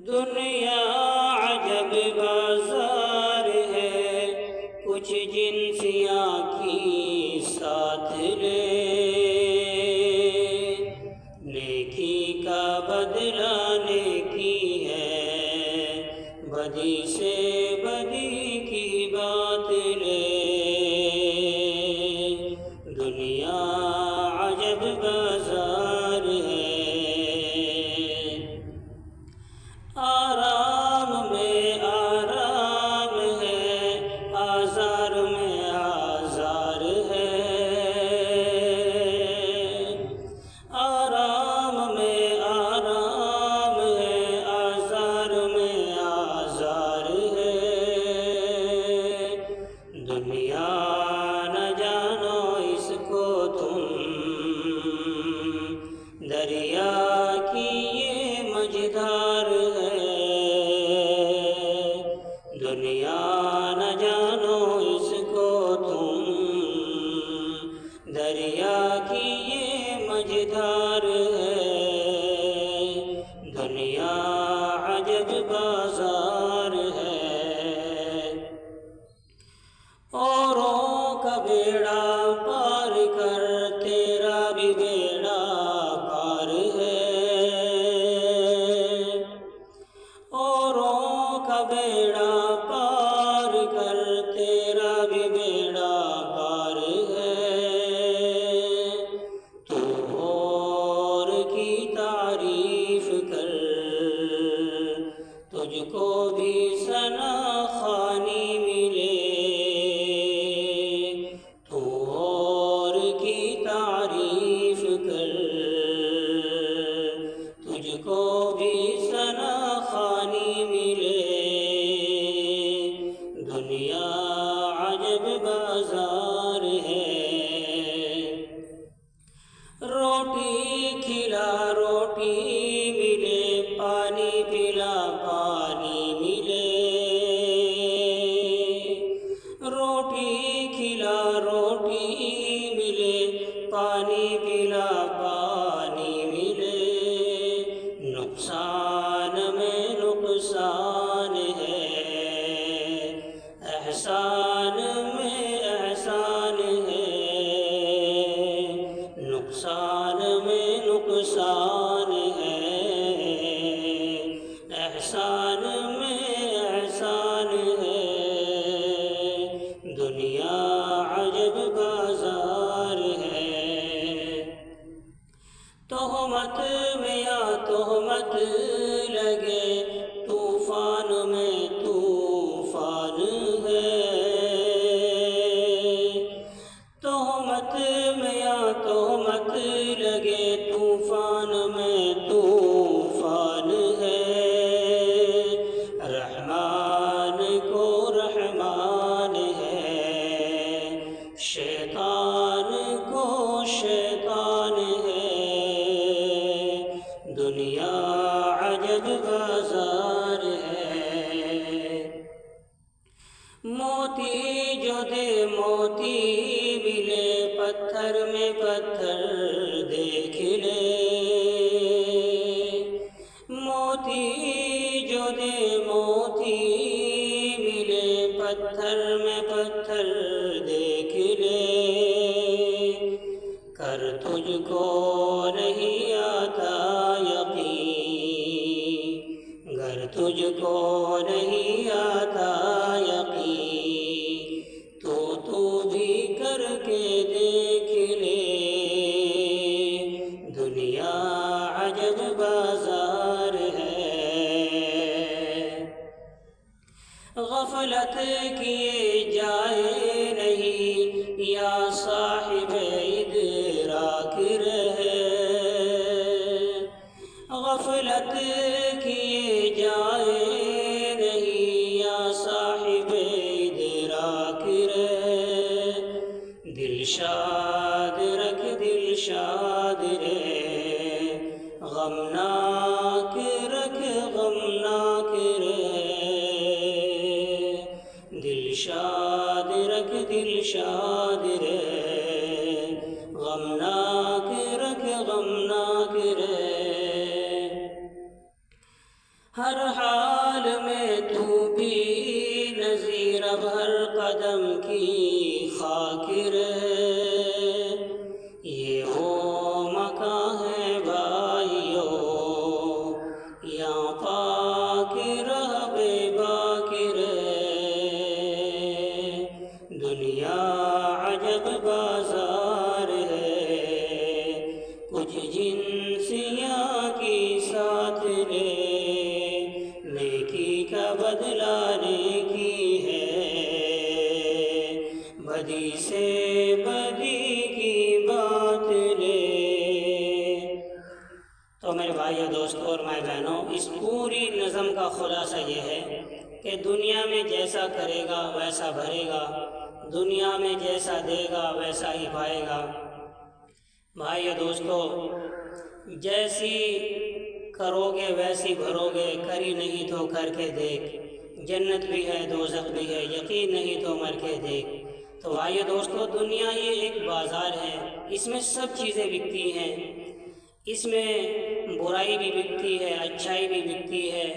دنیا عجب بازار ہے، کچھ جنسیاں کی ساتھ لے، نیکی کا بدلہ نیکی ہے، بدی سے بدی کی بات لے، دنیا عجب بازار ہے۔ آرام میں آرام ہے، آزار میں آزار ہے، آرام میں آرام ہے، آزار میں آزار ہے، دنیا نہ جانو اس کو تم، دریا کی یہ مجدار ہے، دنیا نہ جانو اس کو تم، دریا کی یہ مجدار ہے، دنیا عجب بازار ہے۔ اوروں کا بیڑا پار کر تیرا بھی بیڑا پار ہے، اوروں کا بیڑا پار کر تیرا بھی بیڑا پار ہے، تو اور کی تعریف کر، تجھ کو بھی ثنا خوانی ملے، تو اور کی تعریف کر، تجھ کو بھی ثنا خوانی ملے، دنیا عجب بازار ہے۔ روٹی کھلا روٹی ملے، پانی پلا پانی ملے، روٹی کھلا روٹی ملے، پانی پلا پانی ملے، نقصان میں نقصان ہے، احسان میں احسان ہے، نقصان میں نقصان ہے، احسان میں احسان ہے، دنیا عجب بازار ہے۔ تہمت میں یا تہمت لگے، طوفان میں طوفان ہے، تہمت میں یا تہمت لگے، طوفان میں طوفان ہے، رحمان کو رحمان ہے، شیطان کو شیطان ہے، دنیا عجب بازار ہے۔ موتی جو دے موتی ملے، پتھر میں پتھر دیکھ لے، موتی جو دے موتی ملے، پتھر میں پتھر دیکھ لے، کر تجھ کو نہیں آتا یقین، گر تجھ کو نہیں آتا یقین، تو بھی کر کے دیکھ لے، دنیا عجب بازار ہے۔ غفلت کیے جائے نہیں، یا صاحب ادراک رہے، غفلت کیے جائے نہیں، یا صاحب ادراک رہے، دل شاد رکھ دل شاد رہے، غمناک رکھ غمناک رہے، دل شاد رکھ دل شاد رہے، غمناک رکھ غمناک رہے، ہر حال میں تو بھی نذیر اب ہر قدم کی خاکر ہے، یہ وہ مکان ہے بھائیو یہاں پاک رہ بے باکر ہے، دنیا عجب بازار ہے، کچھ جنسیاں کی ساتھ لے، نیکی کا بدلہ نیکی ہے، بدی سے بدی کی بات لے۔ تو میرے بھائیو، دوستوں اور مائی بہنوں، اس پوری نظم کا خلاصہ یہ ہے کہ دنیا میں جیسا کرے گا ویسا بھرے گا، دنیا میں جیسا دے گا ویسا ہی پائے گا۔ بھائیو دوستو، جیسی کرو گے ویسی بھرو گے، کری نہیں تو کر کے دیکھ، جنت بھی ہے دوزخ بھی ہے، یقین نہیں تو مر کے دیکھ۔ تو بھائیو دوستو، دنیا یہ ایک بازار ہے، اس میں سب چیزیں بکتی ہیں، اس میں برائی بھی بکتی ہے، اچھائی بھی بکتی ہے،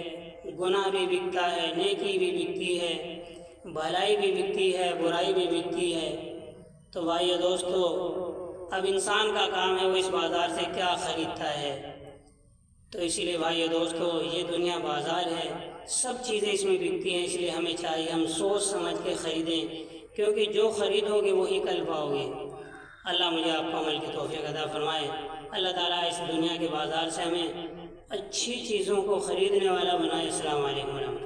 گناہ بھی بکتا ہے، نیکی بھی بکتی ہے، بھلائی بھی بکتی ہے، برائی بھی بکتی ہے۔ تو بھائیو دوستو، اب انسان کا کام ہے وہ اس بازار سے کیا خریدتا ہے۔ تو اسی لیے بھائیو دوستو، یہ دنیا بازار ہے، سب چیزیں اس میں بکتی ہیں، اس لیے ہمیں چاہیے ہم سوچ سمجھ کے خریدیں، کیونکہ جو خریدو گے وہی کل پاؤ گے۔ اللہ مجھے آپ کو عمل کی توفیق عطا فرمائے۔ اللہ تعالیٰ اس دنیا کے بازار سے ہمیں اچھی چیزوں کو خریدنے والا بنائے۔ السلام علیکم ورحمۃ اللہ۔